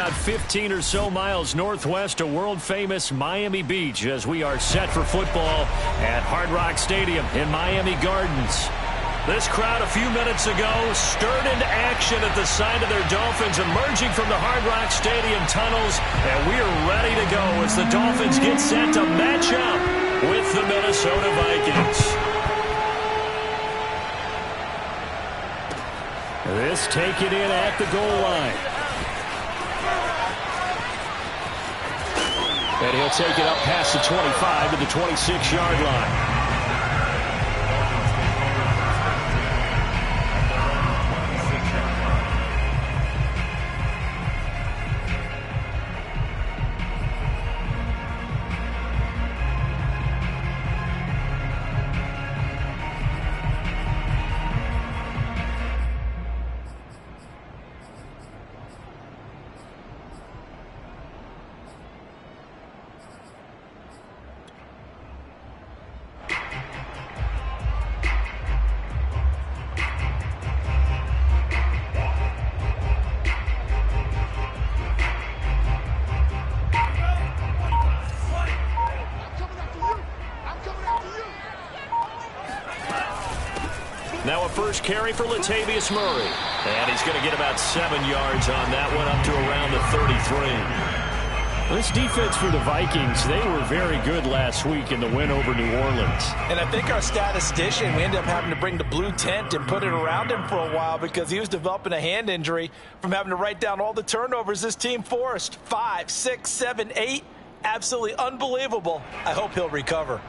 about 15 or so miles northwest of world-famous Miami Beach as we are set for football at Hard Rock Stadium in Miami Gardens. This crowd a few minutes ago stirred into action at the sight of their Dolphins emerging from the Hard Rock Stadium tunnels, and we are ready to go as the Dolphins get set to match up with the Minnesota Vikings. This taken in at the goal line. And he'll take it up past the 25 to the 26-yard line. Now a first carry for Latavius Murray. And he's going to get about 7 yards on that one, up to around the 33. This defense for the Vikings, they were very good last week in the win over New Orleans. And I think our statistician, we ended up having to bring the blue tent and put it around him for a while because he was developing a hand injury from having to write down all the turnovers this team forced. 5, 6, 7, 8. Absolutely unbelievable. I hope he'll recover.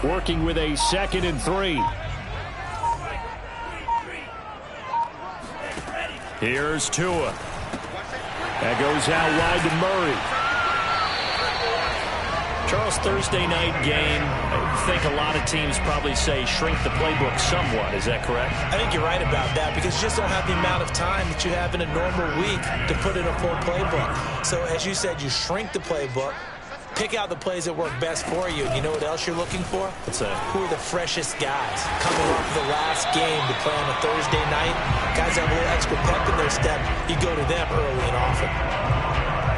Working with a 2nd and 3. Here's Tua. That goes out wide to Murray. Charles, Thursday night game, I think a lot of teams probably say shrink the playbook somewhat. Is that correct? I think you're right about that because you just don't have the amount of time that you have in a normal week to put in a full playbook. So as you said, you shrink the playbook. Pick out the plays that work best for you. And you know what else you're looking for? What's that? Who are the freshest guys coming off the last game to play on a Thursday night? Guys that have a little extra pep in their step. You go to them early and often.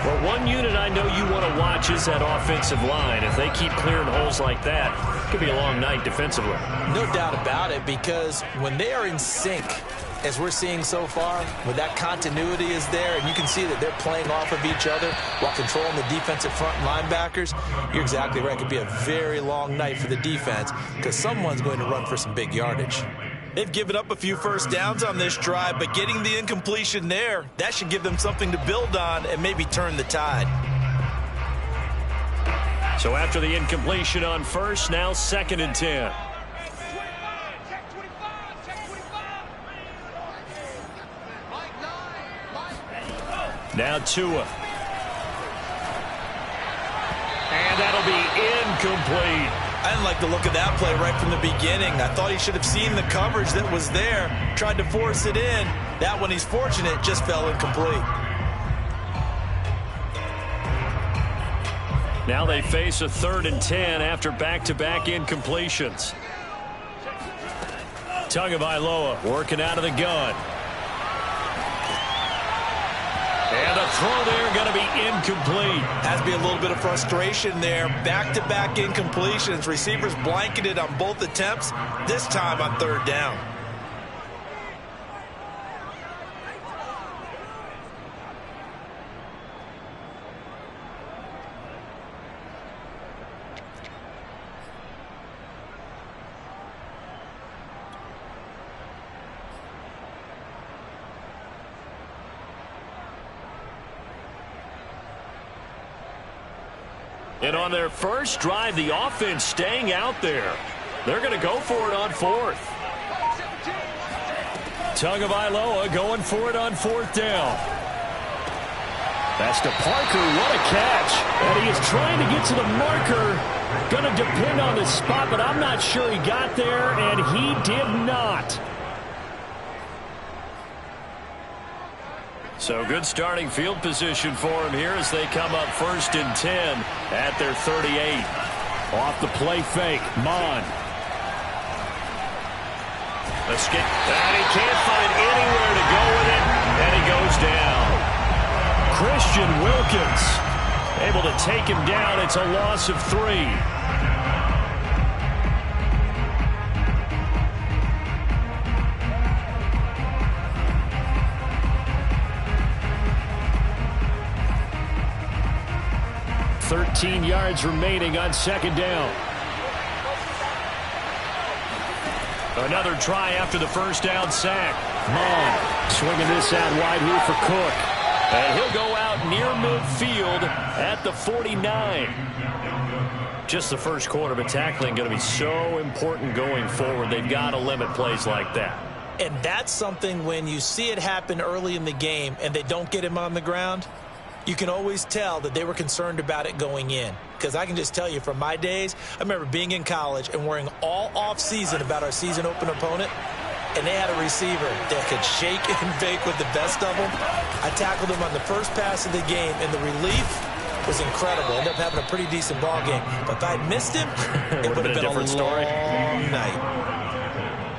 Well, one unit I know you want to watch is that offensive line. If they keep clearing holes like that, it could be a long night defensively. No doubt about it, because when they are in sync, as we're seeing so far, when that continuity is there, and you can see that they're playing off of each other while controlling the defensive front linebackers, you're exactly right. It could be a very long night for the defense because someone's going to run for some big yardage. They've given up a few first downs on this drive, but getting the incompletion there, that should give them something to build on and maybe turn the tide. So after the incompletion on first, now 2nd and 10. Now Tua. And that'll be incomplete. I didn't like the look of that play right from the beginning. I thought he should have seen the coverage that was there, tried to force it in. That one, he's fortunate, just fell incomplete. Now they face a 3rd and 10 after back-to-back incompletions. Tagovailoa working out of the gun. And a throw there going to be incomplete. Has to be a little bit of frustration there. Back-to-back incompletions. Receivers blanketed on both attempts, this time on 3rd down. And on their first drive, the offense staying out there. They're going to go for it on 4th. Tagovailoa going for it on 4th down. That's to Parker. What a catch. And he is trying to get to the marker. Going to depend on the spot, but I'm not sure he got there, and he did not. So good starting field position for him here as they come up 1st and 10 at their 38. Off the play fake, Mon. Escape. And he can't find anywhere to go with it, and he goes down. Christian Wilkins able to take him down. It's a loss of 3. .13 yards remaining on 2nd down. Another try after the 1st down sack. Mon swinging this out wide here for Cook. And he'll go out near midfield at the 49. Just the first quarter, but tackling going to be so important going forward. They've got to limit plays like that. And that's something when you see it happen early in the game and they don't get him on the ground, you can always tell that they were concerned about it going in. Because I can just tell you from my days, I remember being in college and worrying all off-season about our season open opponent, and they had a receiver that could shake and bake with the best of them. I tackled him on the first pass of the game, and the relief was incredible. Ended up having a pretty decent ball game. But if I'd missed him, it would have been a different story. Long night.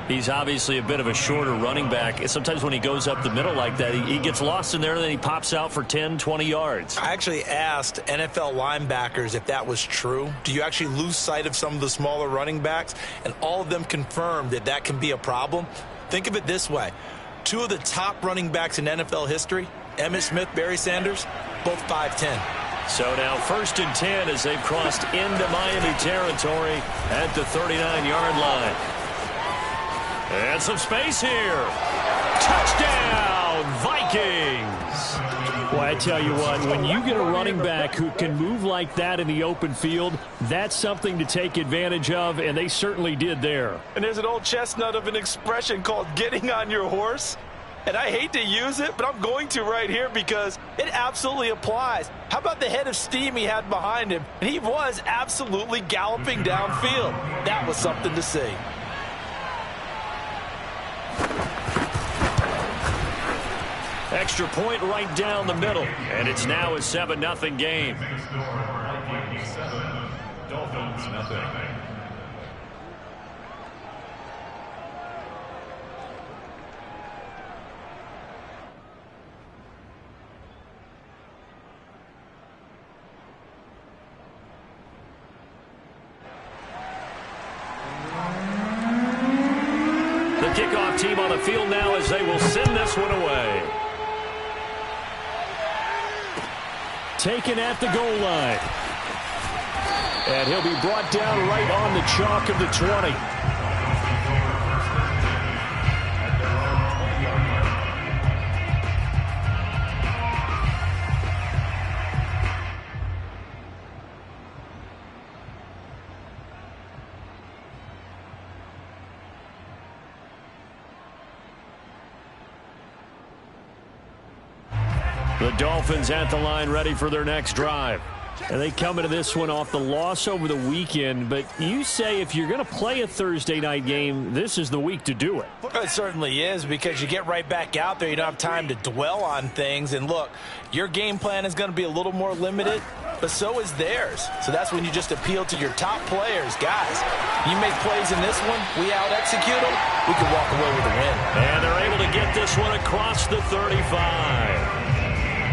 He's obviously a bit of a shorter running back. Sometimes when he goes up the middle like that, he gets lost in there, and then he pops out for 10, 20 yards. I actually asked NFL linebackers if that was true. Do you actually lose sight of some of the smaller running backs? And all of them confirmed that that can be a problem. Think of it this way. 2 of the top running backs in NFL history, Emmitt Smith, Barry Sanders, both 5'10". So now 1st and 10 as they've crossed into Miami territory at the 39-yard line. And some space here. Touchdown, Vikings. Well, I tell you what, when you get a running back who can move like that in the open field, that's something to take advantage of, and they certainly did there. And there's an old chestnut of an expression called getting on your horse. And I hate to use it, but I'm going to right here because it absolutely applies. How about the head of steam he had behind him? And he was absolutely galloping downfield. That was something to see. Extra point right down the middle, and it's now a 7-0 game. The kickoff team on the field now as they will send this one away. Taken at the goal line. And he'll be brought down right on the chalk of the 20. The Dolphins at the line ready for their next drive. And they come into this one off the loss over the weekend. But you say if you're going to play a Thursday night game, this is the week to do it. Well, it certainly is because you get right back out there. You don't have time to dwell on things. And look, your game plan is going to be a little more limited, but so is theirs. So that's when you just appeal to your top players. Guys, you make plays in this one, we out-execute them, we can walk away with a win. And they're able to get this one across the 35.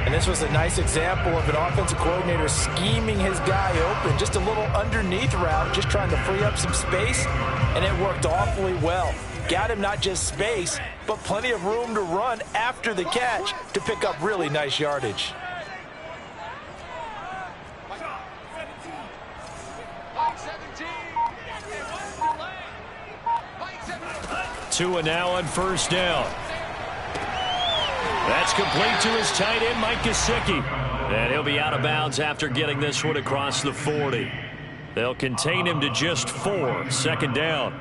And this was a nice example of an offensive coordinator scheming his guy open. Just a little underneath route, just trying to free up some space, and it worked awfully well. Got him not just space, but plenty of room to run after the catch to pick up really nice yardage. Tua now on 1st down. That's complete to his tight end, Mike Gesicki. And he'll be out of bounds after getting this one across the 40. They'll contain him to just 4. 2nd down.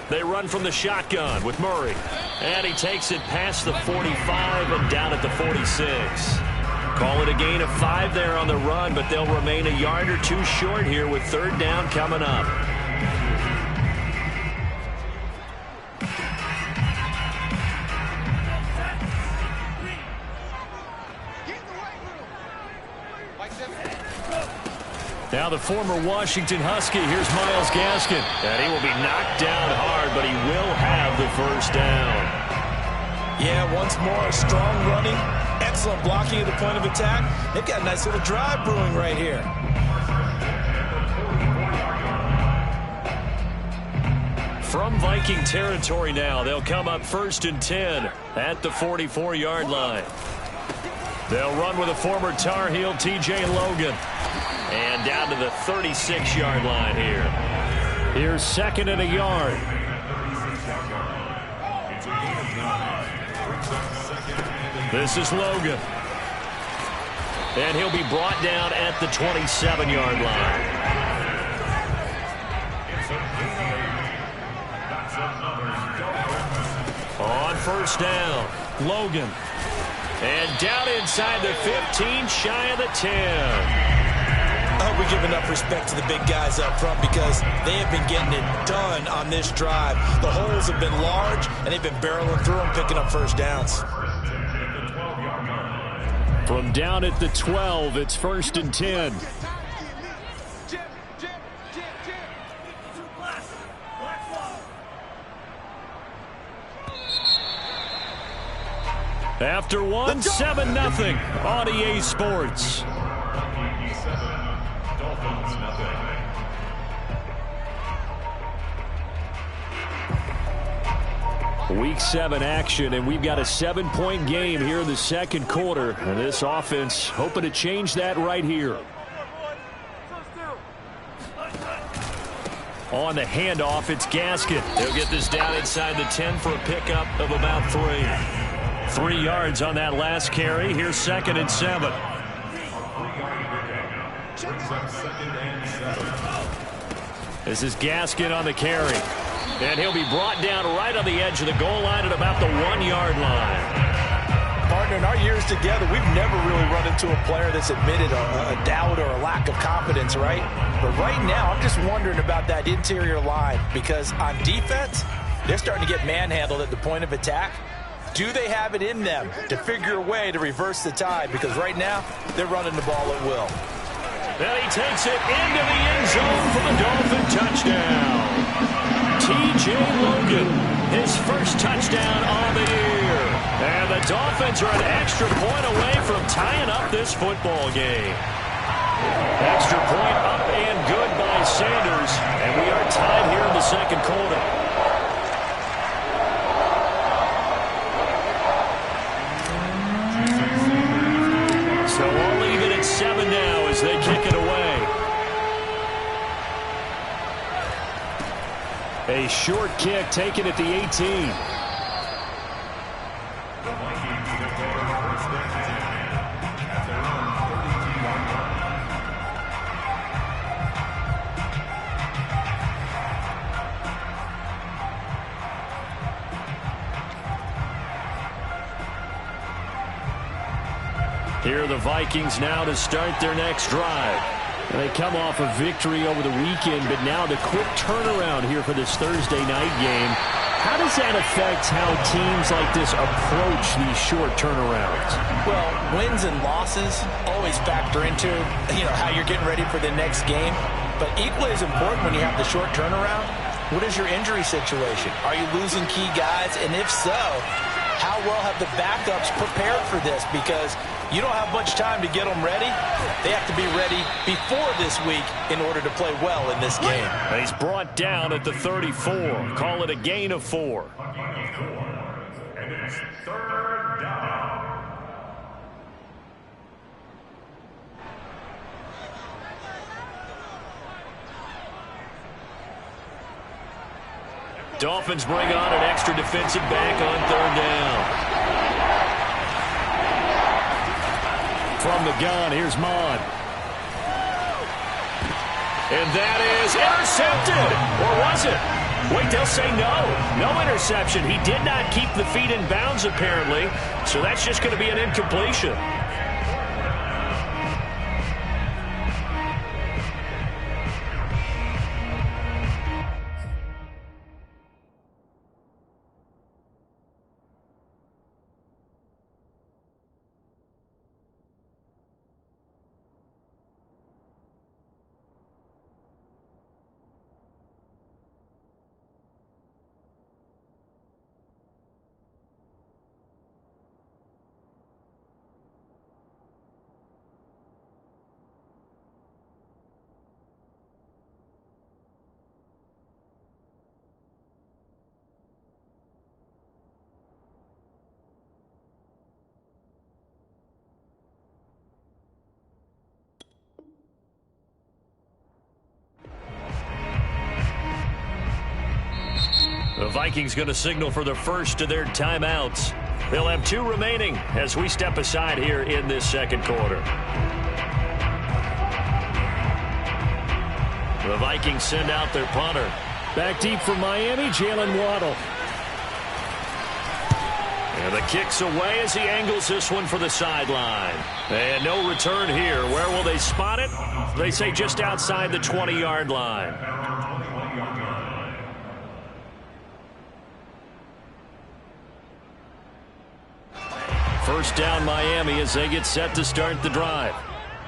They run from the shotgun with Murray. And he takes it past the 45 and down at the 46. Call it a gain of 5 there on the run, but they'll remain a yard or two short here with third down coming up. Now the former Washington Husky, here's Myles Gaskin. And he will be knocked down hard, but he will have the first down. Yeah, once more, strong running, excellent blocking at the point of attack. They've got a nice little drive brewing right here. From Viking territory now, they'll come up 1st and 10 at the 44-yard line. They'll run with a former Tar Heel, T.J. Logan. And down to the 36-yard line here. Here's 2nd and a yard. This is Logan. And he'll be brought down at the 27-yard line. On 1st down, Logan. And down inside the 15, shy of the 10. I hope we give enough respect to the big guys up front because they have been getting it done on this drive. The holes have been large, and they've been barreling through them, picking up first downs. From down at the 12, it's 1st and 10. After one, 7-0 on EA Sports. Week 7 action, and we've got a 7-point game here in the second quarter. And this offense hoping to change that right here. On the handoff, it's Gaskin. He'll get this down inside the 10 for a pickup of about 3. 3 yards on that last carry. Here's 2nd and 7. This is Gaskin on the carry. And he'll be brought down right on the edge of the goal line at about the 1-yard line. Partner, in our years together, we've never really run into a player that's admitted a doubt or a lack of confidence, right? But right now, I'm just wondering about that interior line because on defense, they're starting to get manhandled at the point of attack. Do they have it in them to figure a way to reverse the tide? Because right now, they're running the ball at will. And he takes it into the end zone for the Dolphin touchdown. T.J. Logan, his first touchdown on the year. And the Dolphins are an extra point away from tying up this football game. Extra point up and good by Sanders. And we are tied here in the second quarter. So all even at 7 now as they kick it away. A short kick taken at the 18. Here are the Vikings now to start their next drive. They come off a victory over the weekend, but now the quick turnaround here for this Thursday night game. How does that affect how teams like this approach these short turnarounds? Well, wins and losses always factor into, how you're getting ready for the next game. But equally as important when you have the short turnaround, what is your injury situation? Are you losing key guys? And if so, how well have the backups prepared for this? Because you don't have much time to get them ready. They have to be ready before this week in order to play well in this game. And he's brought down at the 34. Call it a gain of 4. And it's 3rd down. Dolphins bring on an extra defensive back on 3rd down. From the gun, here's Mon. And that is intercepted. Or was it? Wait, they'll say no. No interception. He did not keep the feet in bounds, apparently. So that's just going to be an incompletion. The Vikings going to signal for the first of their timeouts. They'll have 2 remaining as we step aside here in this second quarter. The Vikings send out their punter. Back deep for Miami, Jalen Waddle. And the kick's away as he angles this one for the sideline. And no return here. Where will they spot it? They say just outside the 20-yard line. First down Miami as they get set to start the drive.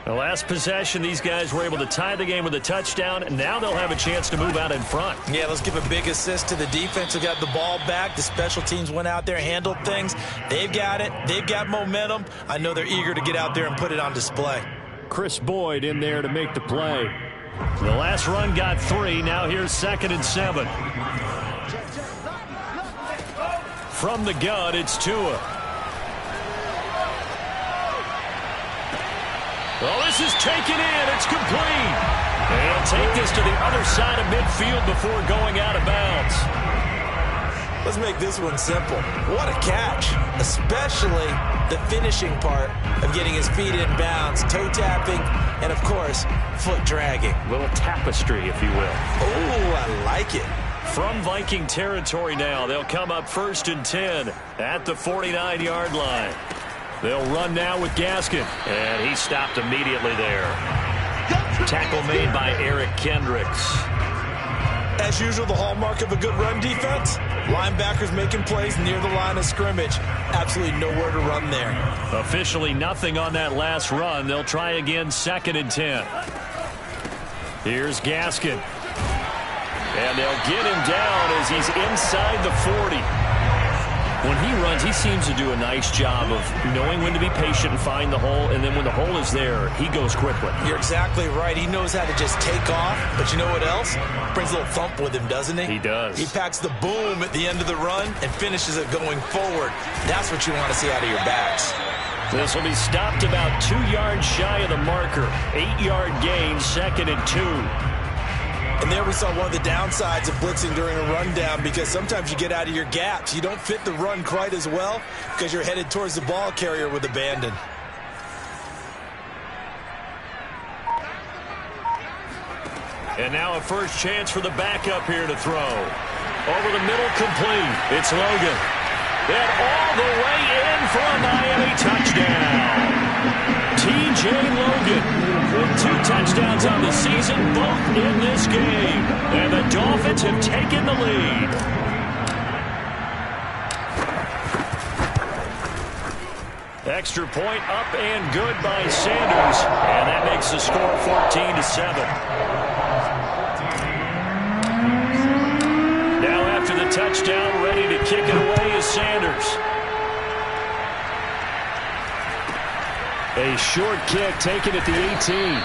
The last possession, these guys were able to tie the game with a touchdown, and now they'll have a chance to move out in front. Yeah, let's give a big assist to the defense who got the ball back. The special teams went out there, handled things. They've got it. They've got momentum. I know they're eager to get out there and put it on display. Chris Boyd in there to make the play. The last run got 3. Now here's 2nd and 7. From the gun, it's Tua. Well, this is taken in. It's complete. And he'll take this to the other side of midfield before going out of bounds. Let's make this one simple. What a catch, especially the finishing part of getting his feet in bounds, toe tapping, and, of course, foot dragging. A little tapestry, if you will. Oh, I like it. From Viking territory now, they'll come up 1st and 10 at the 49-yard line. They'll run now with Gaskin, and he stopped immediately there. Tackle made by Eric Kendricks. As usual, the hallmark of a good run defense, linebackers making plays near the line of scrimmage. Absolutely nowhere to run there. Officially nothing on that last run. They'll try again 2nd and 10. Here's Gaskin. And they'll get him down as he's inside the 40. When he runs, he seems to do a nice job of knowing when to be patient and find the hole, and then when the hole is there, he goes quickly. You're exactly right. He knows how to just take off, but you know what else? Brings a little thump with him, doesn't he? He does. He packs the boom at the end of the run and finishes it going forward. That's what you want to see out of your backs. This will be stopped about 2 yards shy of the marker. 8-yard gain, 2nd and 2. And there we saw one of the downsides of blitzing during a rundown, because sometimes you get out of your gaps. You don't fit the run quite as well because you're headed towards the ball carrier with abandon. And now a first chance for the backup here to throw. Over the middle, complete. It's Logan. And all the way in for a Miami touchdown. T.J. Logan with 2 touchdowns on the season, both in this game. And the Dolphins have taken the lead. Extra point up and good by Sanders. And that makes the score 14-7. Now after the touchdown, ready to kick it away is Sanders. A short kick taken at the 18.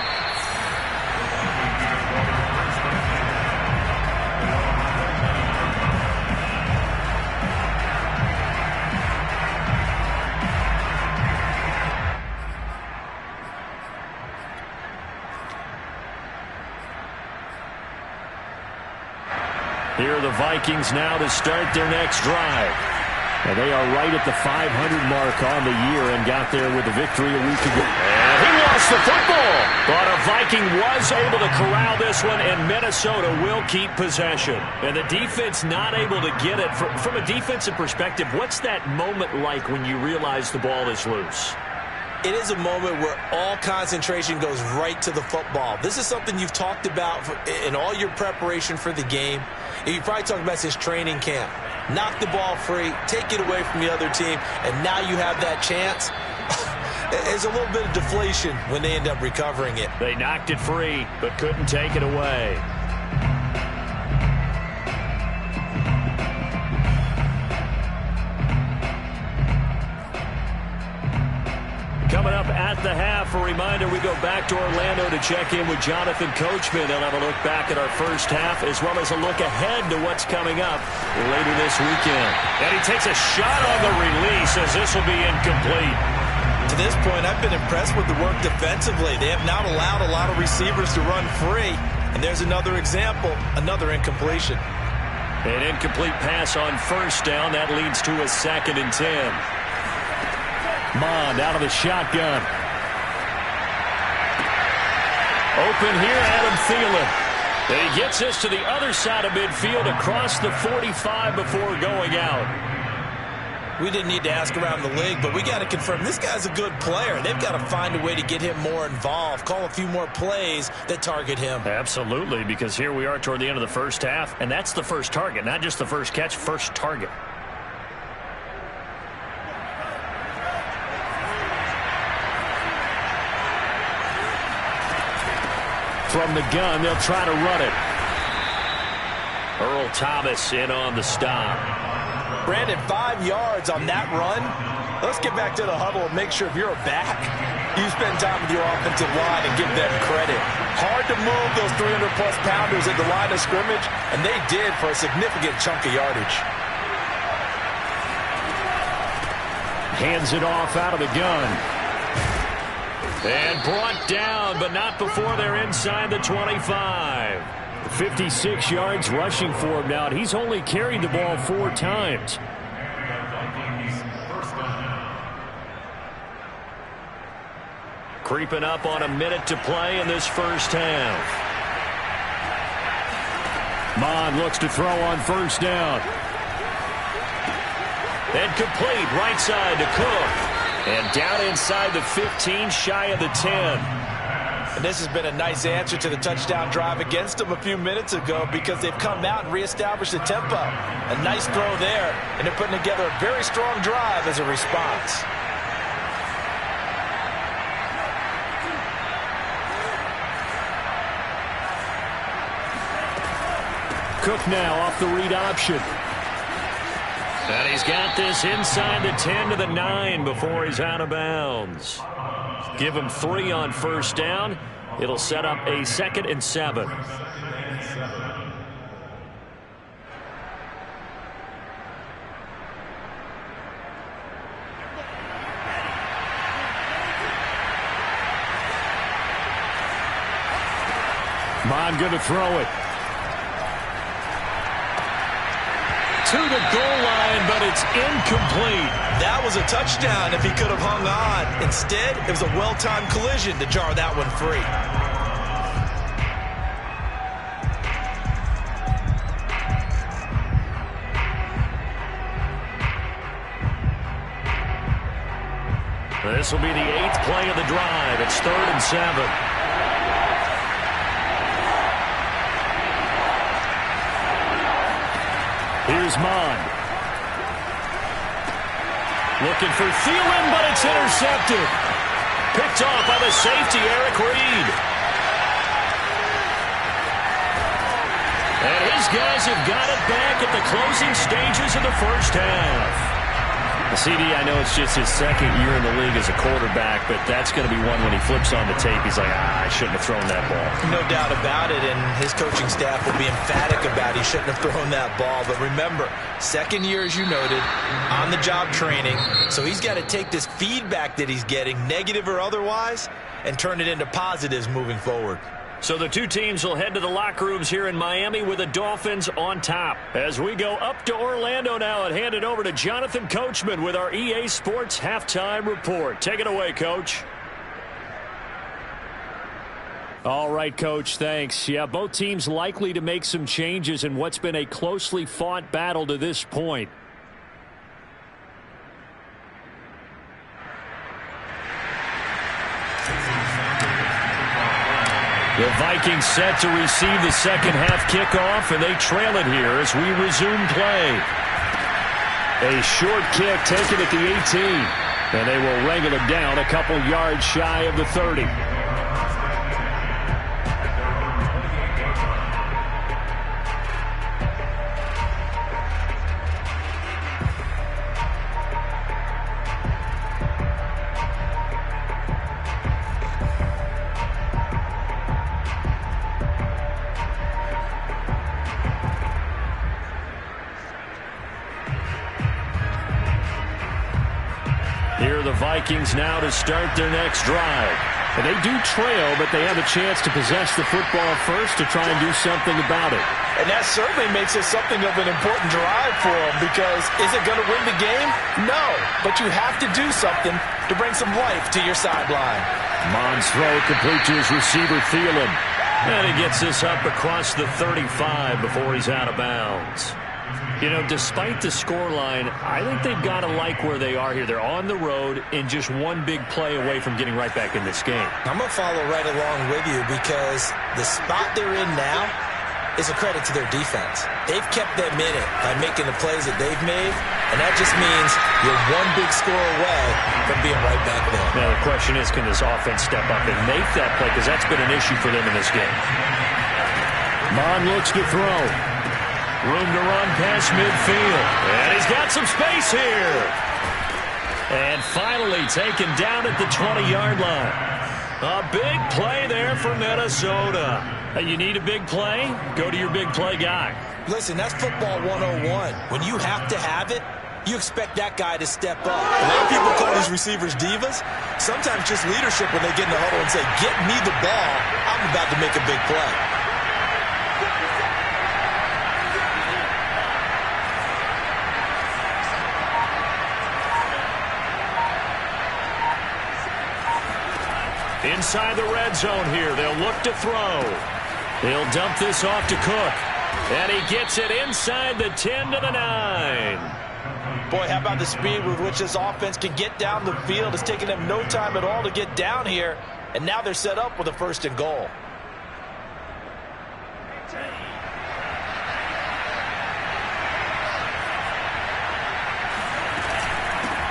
Here are the Vikings now to start their next drive. And they are right at the 500 mark on the year and got there with a victory a week ago. And he lost the football. But a Viking was able to corral this one, and Minnesota will keep possession. And the defense not able to get it. From a defensive perspective, what's that moment like when you realize the ball is loose? It is a moment where all concentration goes right to the football. This is something you've talked about in all your preparation for the game. And you probably talked about since training camp. Knock the ball free, take it away from the other team, and now you have that chance. There's a little bit of deflation when they end up recovering it. They knocked it free, but couldn't take it away. Coming up at the half, a reminder, we go back to Orlando to check in with Jonathan Coachman and have a look back at our first half, as well as a look ahead to what's coming up later this weekend. And he takes a shot on the release, as this will be incomplete. To this point, I've been impressed with the work defensively. They have not allowed a lot of receivers to run free. And there's another example, another incompletion. An incomplete pass on first down. That leads to a 2nd and 10. Mond out of the shotgun. Open here, Adam Thielen. And he gets this to the other side of midfield across the 45 before going out. We didn't need to ask around the league, but we got to confirm this guy's a good player. They've got to find a way to get him more involved, call a few more plays that target him. Absolutely, because here we are toward the end of the first half, and that's the first target, not just the first catch, first target. From the gun, they'll try to run it. Earl Thomas in on the stop. Brandon, 5 yards on that run. Let's get back to the huddle and make sure if you're a back, you spend time with your offensive line and give them credit. Hard to move those 300-plus pounders at the line of scrimmage, and they did for a significant chunk of yardage. Hands it off out of the gun. And brought down, but not before they're inside the 25. 56 yards rushing for him now, and he's only carried the ball 4 times. Creeping up on a minute to play in this first half. Mond looks to throw on first down. And complete right side to Cook. And down inside the 15, shy of the 10. And this has been a nice answer to the touchdown drive against them a few minutes ago because they've come out and reestablished the tempo. A nice throw there, and they're putting together a very strong drive as a response. Cook now off the read option. And he's got this inside the 10 to the 9 before he's out of bounds. Give him 3 on first down. It'll set up a 2nd and 7. Mond going to throw it. To the goal line, but it's incomplete. That was a touchdown if he could have hung on. Instead, it was a well-timed collision to jar that one free. This will be the 8th play of the drive. It's 3rd and 7. Here's Mond. Looking for Thielen, but it's intercepted. Picked off by the safety, Eric Reed. And his guys have got it back at the closing stages of the first half. CD, I know it's just his 2nd year in the league as a quarterback, but that's going to be one when he flips on the tape. He's like, I shouldn't have thrown that ball. No doubt about it, and his coaching staff will be emphatic about he shouldn't have thrown that ball. But remember, 2nd year, as you noted, on-the-job training. So he's got to take this feedback that he's getting, negative or otherwise, and turn it into positives moving forward. So the two teams will head to the locker rooms here in Miami with the Dolphins on top. As we go up to Orlando now and hand it over to Jonathan Coachman with our EA Sports Halftime Report. Take it away, Coach. All right, Coach, thanks. Yeah, both teams likely to make some changes in what's been a closely fought battle to this point. The Vikings set to receive the second half kickoff, and they trail it here as we resume play. A short kick taken at the 18, and they will wrangle it down a couple yards shy of the 30. Here are the Vikings now to start their next drive. And they do trail, but they have a chance to possess the football first to try and do something about it. And that certainly makes it something of an important drive for them, because is it going to win the game? No, but you have to do something to bring some life to your sideline. Mond's throw complete to his receiver, Thielen. And he gets this up across the 35 before he's out of bounds. You know, despite the scoreline, I think they've got to like where they are here. They're on the road and just one big play away from getting right back in this game. I'm going to follow right along with you, because the spot they're in now is a credit to their defense. They've kept them in it by making the plays that they've made, and that just means you're one big score away from being right back there. Now, the question is, can this offense step up and make that play? Because that's been an issue for them in this game. Mond looks to throw. Room to run past midfield. And he's got some space here. And finally taken down at the 20-yard line. A big play there for Minnesota. You need a big play? Go to your big play guy. Listen, that's football 101. When you have to have it, you expect that guy to step up. A lot of people call these receivers divas. Sometimes just leadership when they get in the huddle and say, get me the ball. I'm about to make a big play. Inside the red zone here, they'll look to throw. They'll dump this off to Cook. And he gets it inside the 10 to the 9. Boy, how about the speed with which this offense can get down the field? It's taken them no time at all to get down here. And now they're set up with a 1st and goal.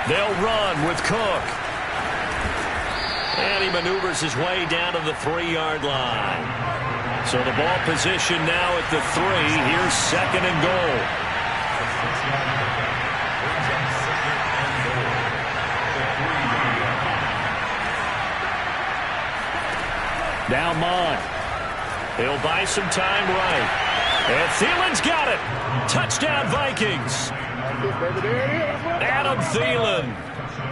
They'll run with Cook. And he maneuvers his way down to the 3-yard line. So the ball position now at the 3. Here's 2nd and goal. Now Mond. He'll buy some time right. And Thielen's got it. Touchdown Vikings. Adam Thielen.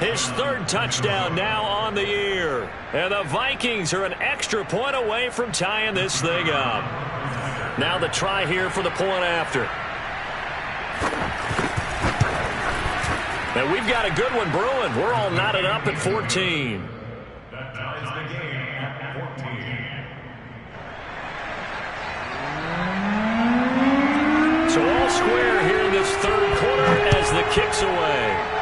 His 3rd touchdown now on the year. And the Vikings are an extra point away from tying this thing up. Now the try here for the point after. And we've got a good one brewing. We're all knotted up at 14. That ties the game at 14. So all square here in this 3rd quarter as the kick's away.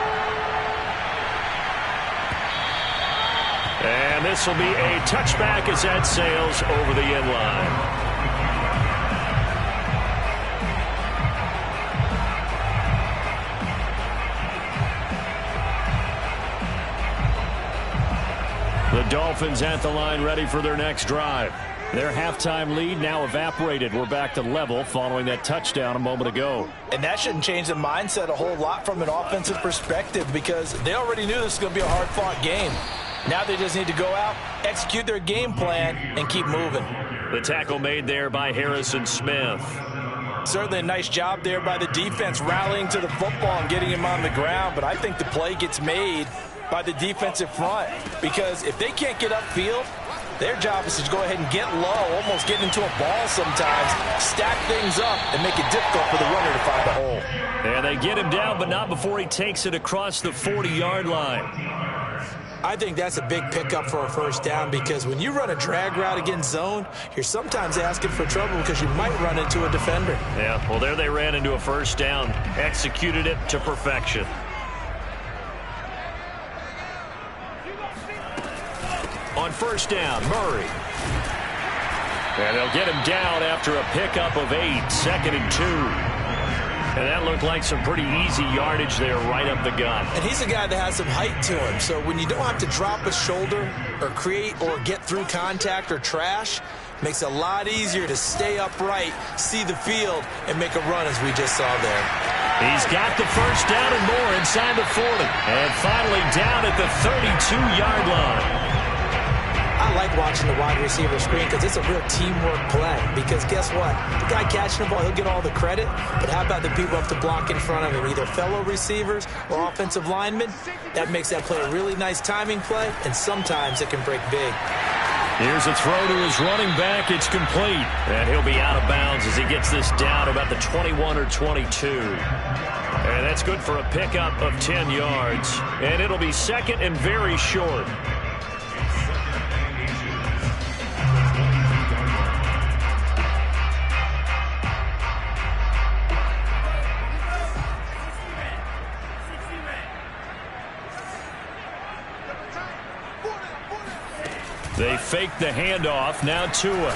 And this will be a touchback as that sails over the end line. The Dolphins at the line ready for their next drive. Their halftime lead now evaporated. We're back to level following that touchdown a moment ago. And that shouldn't change the mindset a whole lot from an offensive perspective, because they already knew this was going to be a hard-fought game. Now they just need to go out, execute their game plan, and keep moving. The tackle made there by Harrison Smith. Certainly a nice job there by the defense, rallying to the football and getting him on the ground. But I think the play gets made by the defensive front, because if they can't get upfield, Their job is to go ahead and get low, almost get into a ball sometimes, stack things up, and make it difficult for the runner to find a hole. And they get him down, but not before he takes it across the 40-yard line. I think that's a big pickup for a first down because when you run a drag route against zone, you're sometimes asking for trouble because you might run into a defender. Yeah, well, there they ran into a first down, executed it to perfection. On first down, Murray. And they'll get him down after a pickup of 8, 2nd and 2. And that looked like some pretty easy yardage there right up the gut. And he's a guy that has some height to him. So when you don't have to drop a shoulder or create or get through contact or trash, makes it a lot easier to stay upright, see the field, and make a run as we just saw there. He's got the first down and more inside the 40. And finally down at the 32-yard line. I like watching the wide receiver screen because it's a real teamwork play. Because guess what? The guy catching the ball, he'll get all the credit. But how about the people have to block in front of him, either fellow receivers or offensive linemen? That makes that play a really nice timing play, and sometimes it can break big. Here's a throw to his running back. It's complete. And he'll be out of bounds as he gets this down about the 21 or 22. And that's good for a pickup of 10 yards. And it'll be second and very short. They fake the handoff. Now Tua.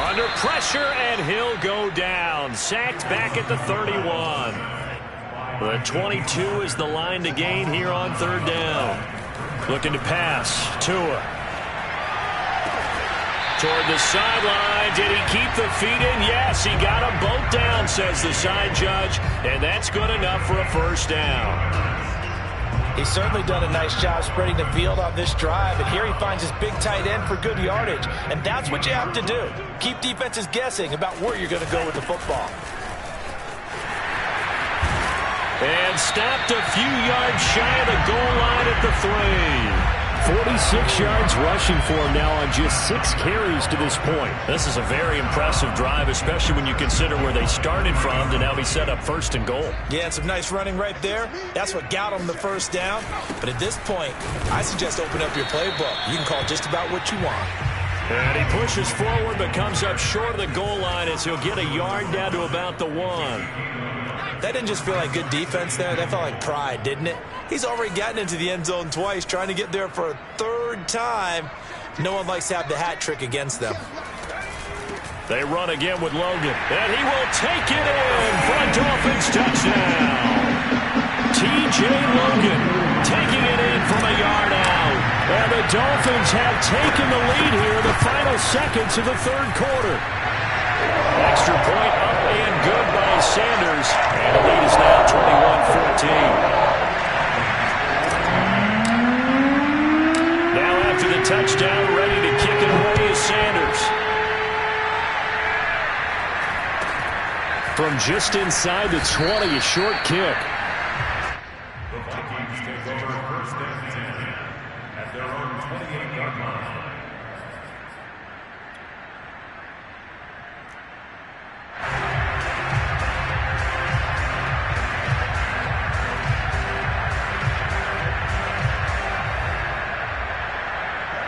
Under pressure, and he'll go down. Sacked back at the 31. The 22 is the line to gain here on third down. Looking to pass. Tua. Toward the sideline. Did he keep the feet in? Yes, he got them both down, says the side judge. And that's good enough for a first down. He's certainly done a nice job spreading the field on this drive, and here he finds his big tight end for good yardage. And that's what you have to do. Keep defenses guessing about where you're going to go with the football. And stopped a few yards shy of the goal line at the 3. 46 yards rushing for him now on just 6 carries to this point. This is a very impressive drive, especially when you consider where they started from to now be set up first and goal. Yeah, and some nice running right there. That's what got him the first down. But at this point, I suggest open up your playbook. You can call just about what you want. And he pushes forward but comes up short of the goal line as he'll get a yard down to about the 1. That didn't just feel like good defense there. That felt like pride, didn't it? He's already gotten into the end zone twice, trying to get there for a 3rd time. No one likes to have the hat trick against them. They run again with Logan, and he will take it in for a Dolphins touchdown. T.J. Logan taking it in from a yard out. And the Dolphins have taken the lead here in the final seconds of the 3rd quarter. Extra point up and good by Sanders. And the lead is now 21-14. Now after the touchdown, ready to kick it away is Sanders. From just inside the 20, a short kick. The Vikings take over first and 10 at their own 28-yard line.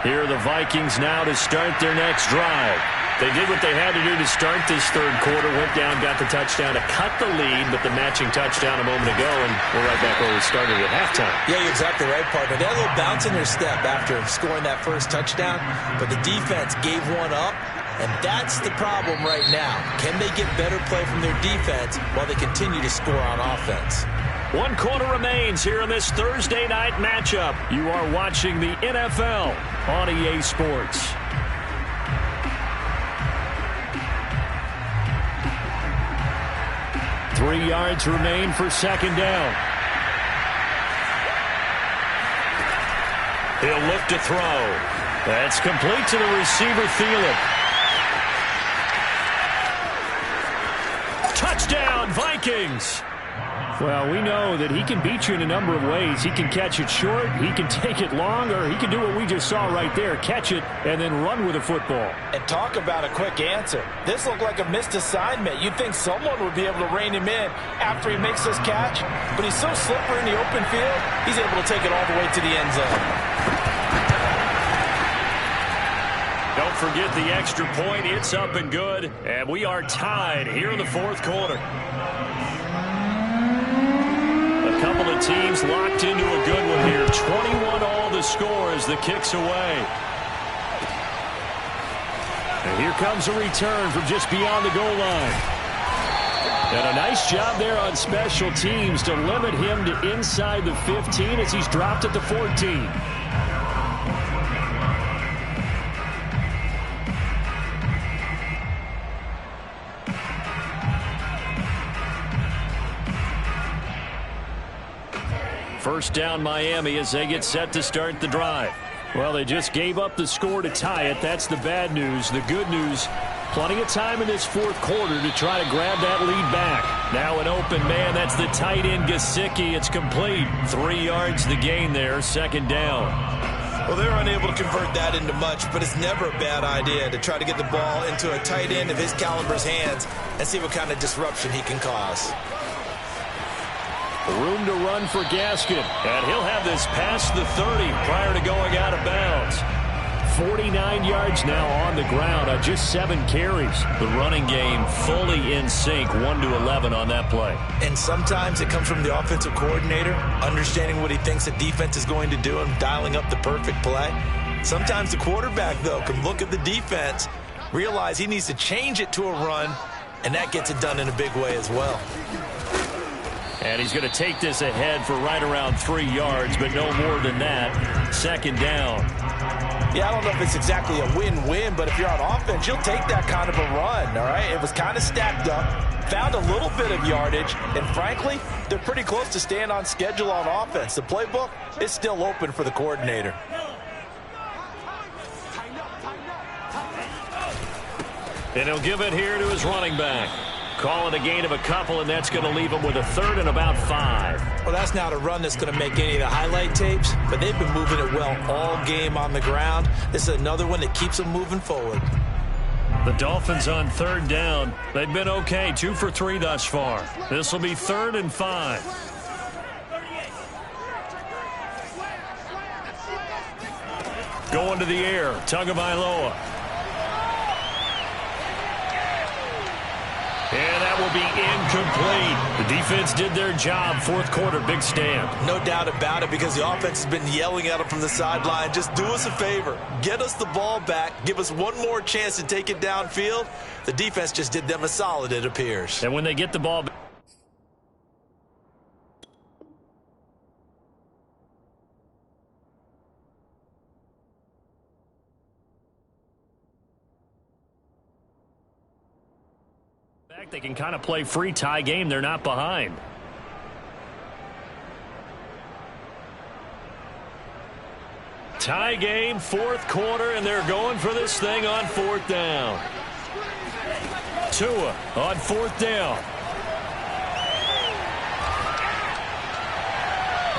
Here are the Vikings now to start their next drive. They did what they had to do to start this 3rd quarter, went down, got the touchdown to cut the lead, but the matching touchdown a moment ago, and we're right back where we started at halftime. Yeah, you're exactly right, partner. They had a little bounce in their step after scoring that first touchdown, but the defense gave one up, and that's the problem right now. Can they get better play from their defense while they continue to score on offense? 1 quarter remains here in this Thursday night matchup. You are watching the NFL on EA Sports. Three yards remain for second down. He'll look to throw. That's complete to the receiver, Thielen. Touchdown, Vikings. Well, we know that he can beat you in a number of ways. He can catch it short, he can take it long, or he can do what we just saw right there, catch it and then run with the football. And talk about a quick answer. This looked like a missed assignment. You'd think someone would be able to rein him in after he makes this catch, but he's so slippery in the open field, he's able to take it all the way to the end zone. Don't forget the extra point. It's up and good, and we are tied here in the fourth quarter. A couple of teams locked into a good one here. 21-all the score as the kick's away. And here comes a return from just beyond the goal line. And a nice job there on special teams to limit him to inside the 15 as he's dropped at the 14. First down Miami as they get set to start the drive. Well, they just gave up the score to tie it. That's the bad news. The good news, plenty of time in this fourth quarter to try to grab that lead back. Now an open man. That's the tight end Gesicki. It's complete. 3 yards the gain there. Second down. Well, they're unable to convert that into much, but it's never a bad idea to try to get the ball into a tight end of his caliber's hands and see what kind of disruption he can cause. Room to run for Gaskin, and he'll have this past the 30 prior to going out of bounds. 49 yards now on the ground on just 7 carries. The running game fully in sync, 1-11 on that play. And sometimes it comes from the offensive coordinator, understanding what he thinks the defense is going to do and dialing up the perfect play. Sometimes the quarterback, though, can look at the defense, realize he needs to change it to a run, and that gets it done in a big way as well. And he's going to take this ahead for right around 3 yards, but no more than that. Second down. Yeah, I don't know if it's exactly a win-win, but if you're on offense, you'll take that kind of a run, all right? It was kind of stacked up, found a little bit of yardage, and frankly, they're pretty close to staying on schedule on offense. The playbook is still open for the coordinator. And he'll give it here to his running back. Calling a gain of a couple, and that's going to leave him with a 3rd and about 5. Well, that's not a run that's going to make any of the highlight tapes, but they've been moving it well all game on the ground. This is another one that keeps them moving forward. The Dolphins on 3rd down. They've been okay, 2 for 3 thus far. This will be 3rd and 5. Going to the air, Tagovailoa. And that will be incomplete. The defense did their job. Fourth quarter, big stand. No doubt about it, because the offense has been yelling at them from the sideline. Just do us a favor. Get us the ball back. Give us one more chance to take it downfield. The defense just did them a solid, it appears. And when they get the ball back, they can kind of play free tie game. They're not behind. Tie game, fourth quarter, and they're going for this thing on 4th down. Tua on 4th down.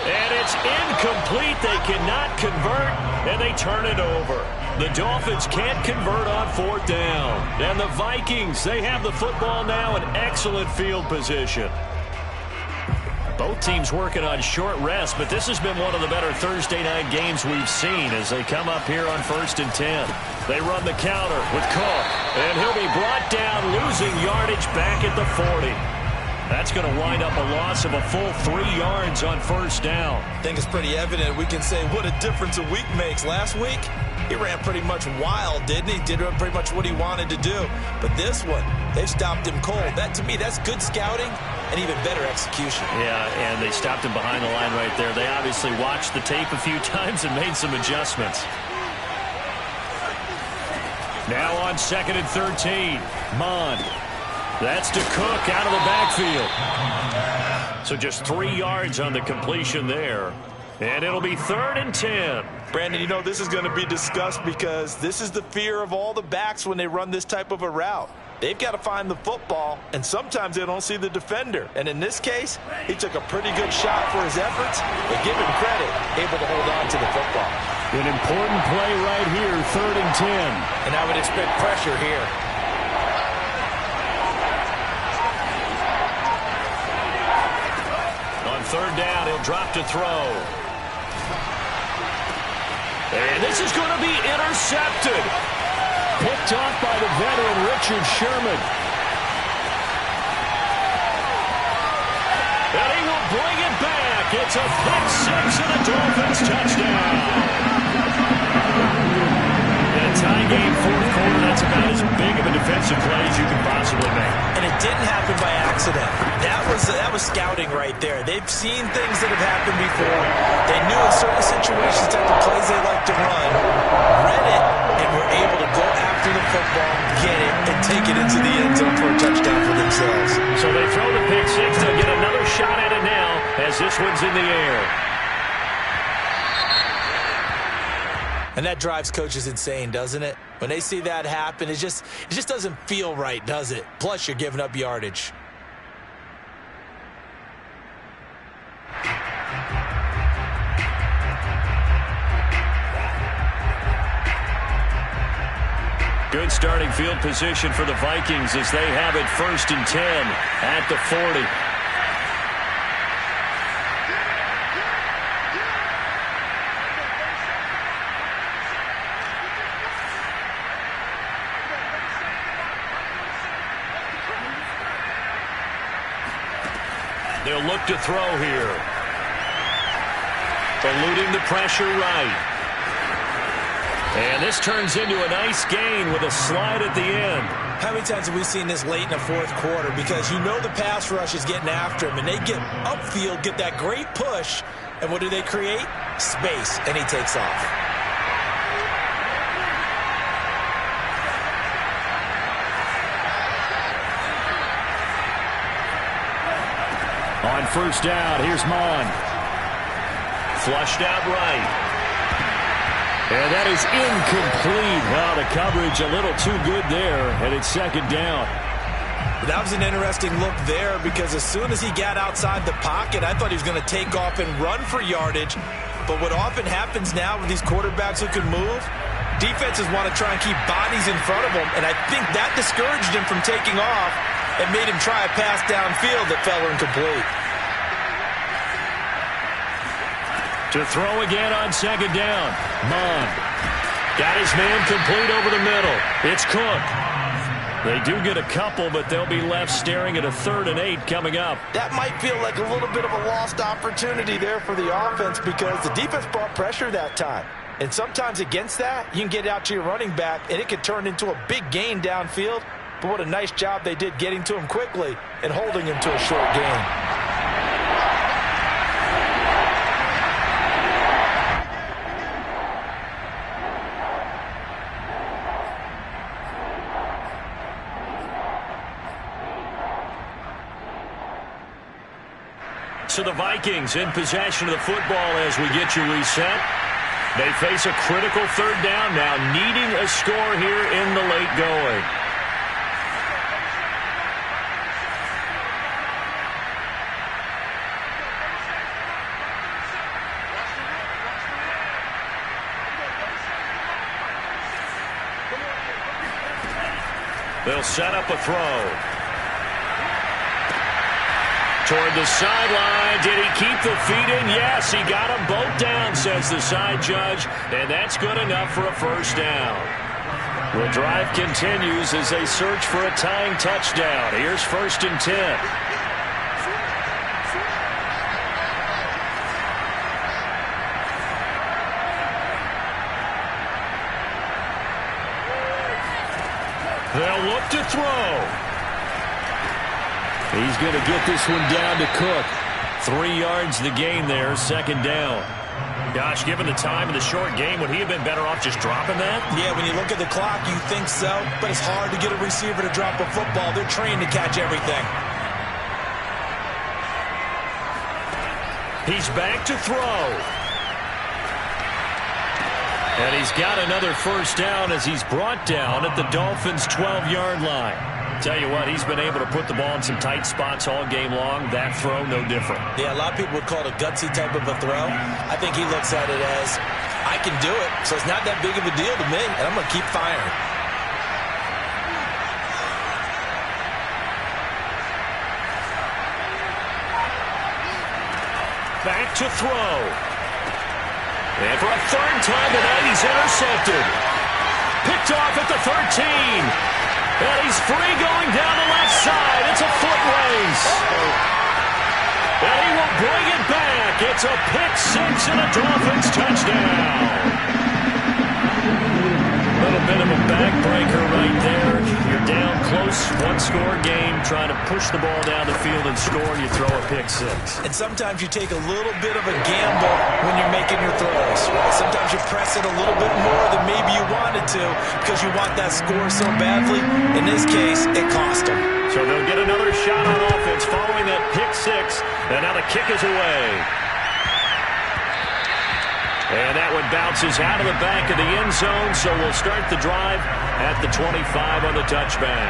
And it's incomplete. They cannot convert, and they turn it over. The Dolphins can't convert on 4th down. And the Vikings, they have the football now in excellent field position. Both teams working on short rest, but this has been one of the better Thursday night games we've seen as they come up here on 1st and 10. They run the counter with Cook, and he'll be brought down, losing yardage back at the 40. That's going to wind up a loss of a full 3 yards on 1st down. I think it's pretty evident. We can say what a difference a week makes. Last week, he ran pretty much wild, didn't he? Did pretty much what he wanted to do. But this one, they've stopped him cold. That, to me, that's good scouting and even better execution. Yeah, and they stopped him behind the line right there. They obviously watched the tape a few times and made some adjustments. Now on 2nd and 13, Mond. That's to Cook out of the backfield. So just 3 yards on the completion there. And it'll be 3rd and 10. Brandon, you know, this is going to be discussed because this is the fear of all the backs when they run this type of a route. they've got to find the football, and sometimes they don't see the defender. And in this case, he took a pretty good shot for his efforts, but give him credit, able to hold on to the football. An important play right here, 3rd and 10. And I would expect pressure here. On 3rd down, he'll drop to throw. And this is going to be intercepted. Picked off by the veteran Richard Sherman. And he will bring it back. It's a pick six and a Dolphins touchdown. In a tie game 4th quarter, that's about as big of a defensive play as you can possibly make. And it didn't happen by accident. That was scouting right there. They've seen things that have happened before. They knew in certain situations type of plays they like to run, read it, and were able to go after the football, get it, and take it into the end zone for a touchdown for themselves. So they throw the pick six. They'll get another shot at it now as this one's in the air. And that drives coaches insane, doesn't it? When they see that happen, it just doesn't feel right, does it? Plus, you're giving up yardage. Good starting field position for the Vikings as they have it 1st and 10 at the 40. They'll look to throw here. Eluding the pressure right. And this turns into a nice gain with a slide at the end. How many times have we seen this late in the 4th quarter? Because you know the pass rush is getting after him, and they get upfield, get that great push, and what do they create? Space, and he takes off. On 1st down, here's Mon. Flushed out right. And that is incomplete. Wow, the coverage a little too good there, and it's 2nd down. That was an interesting look there because as soon as he got outside the pocket, I thought he was going to take off and run for yardage. But what often happens now with these quarterbacks who can move, defenses want to try and keep bodies in front of them, and I think that discouraged him from taking off and made him try a pass downfield that fell incomplete. To throw again on 2nd down. Mon got his man complete over the middle. It's Cook. They do get a couple, but they'll be left staring at a 3rd and 8 coming up. That might feel like a little bit of a lost opportunity there for the offense because the defense brought pressure that time. And sometimes against that, you can get out to your running back, and it could turn into a big gain downfield. But what a nice job they did getting to him quickly and holding him to a short gain. So the Vikings in possession of the football as we get you reset. They face a critical 3rd down now, needing a score here in the late going. They'll set up a throw. Toward the sideline. Did he keep the feet in? Yes, he got them both down, says the side judge. And that's good enough for a 1st down. The drive continues as they search for a tying touchdown. Here's 1st and 10. They'll look to throw. He's going to get this one down to Cook. 3 yards the gain there, 2nd down. Gosh, given the time and the short game, would he have been better off just dropping that? Yeah, when you look at the clock, you think so, but it's hard to get a receiver to drop a football. They're trained to catch everything. He's back to throw. And he's got another 1st down as he's brought down at the Dolphins' 12-yard line. Tell you what, he's been able to put the ball in some tight spots all game long. That throw, no different. Yeah, a lot of people would call it a gutsy type of a throw. I think he looks at it as, I can do it, so it's not that big of a deal to me, and I'm going to keep firing. Back to throw. And for a third time tonight, he's intercepted. Picked off at the 13. And he's free going down the left side. It's a foot race. And he will bring it back. It's a pick six and a Dolphins touchdown. A little bit of a backbreaker right there. You're down close, one-score game, trying to push the ball down the field and score, and you throw a pick six. And sometimes you take a little bit of a gamble when you're making your throws. Right? Sometimes you press it a little bit more than maybe you wanted to because you want that score so badly. In this case, it cost them. So they'll get another shot on offense following that pick six, and now the kick is away. And that one bounces out of the back of the end zone, so we'll start the drive at the 25 on the touchback.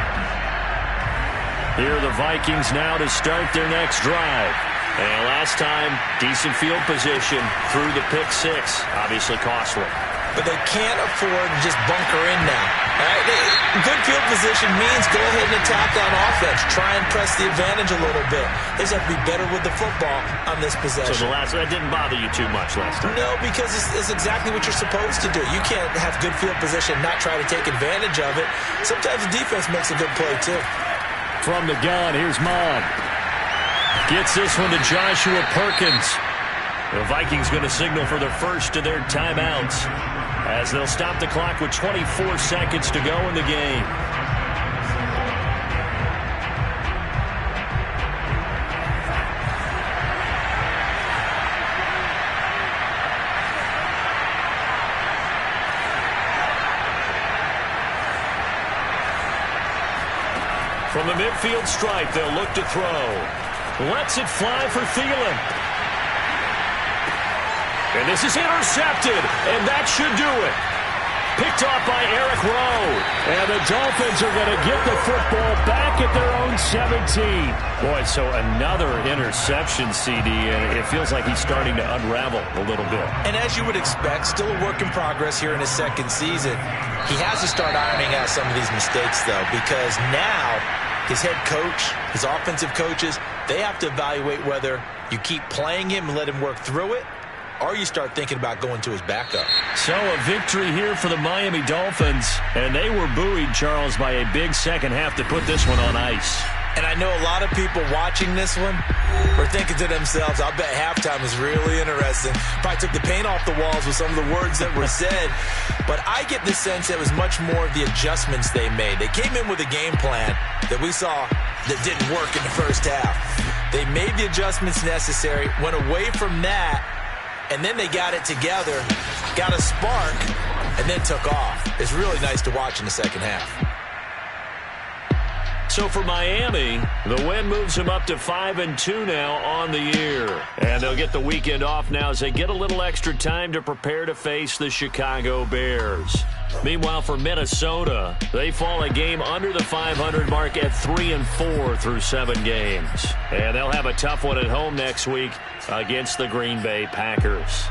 Here are the Vikings now to start their next drive. And last time, decent field position through the pick six. Obviously costly. But they can't afford to just bunker in now. All right? Good field position means go ahead and attack on offense. Try and press the advantage a little bit. They just have to be better with the football on this possession. So that didn't bother you too much last time? No, because it's exactly what you're supposed to do. You can't have good field position and not try to take advantage of it. Sometimes the defense makes a good play, too. From the gun, here's Mon. Gets this one to Joshua Perkins. The Vikings going to signal for the first of their timeouts as they'll stop the clock with 24 seconds to go in the game. From the midfield stripe, they'll look to throw. Lets it fly for Thielen. And this is intercepted, and that should do it. Picked off by Eric Rowe. And the Dolphins are going to get the football back at their own 17. Boy, so another interception, CD, and it feels like he's starting to unravel a little bit. And as you would expect, still a work in progress here in his second season. He has to start ironing out some of these mistakes, though, because now his head coach, his offensive coaches, they have to evaluate whether you keep playing him and let him work through it, or you start thinking about going to his backup. So a victory here for the Miami Dolphins. And they were buoyed, Charles, by a big second half to put this one on ice. And I know a lot of people watching this one were thinking to themselves, I'll bet halftime is really interesting. Probably took the paint off the walls with some of the words that were said. But I get the sense it was much more of the adjustments they made. They came in with a game plan that we saw that didn't work in the first half. They made the adjustments necessary, went away from that, and then they got it together, got a spark, and then took off. It's really nice to watch in the second half. So for Miami, the win moves them up to 5-2 now on the year. And they'll get the weekend off now as they get a little extra time to prepare to face the Chicago Bears. Meanwhile, for Minnesota, they fall a game under the 500 mark at 3-4 through 7 games. And they'll have a tough one at home next week against the Green Bay Packers.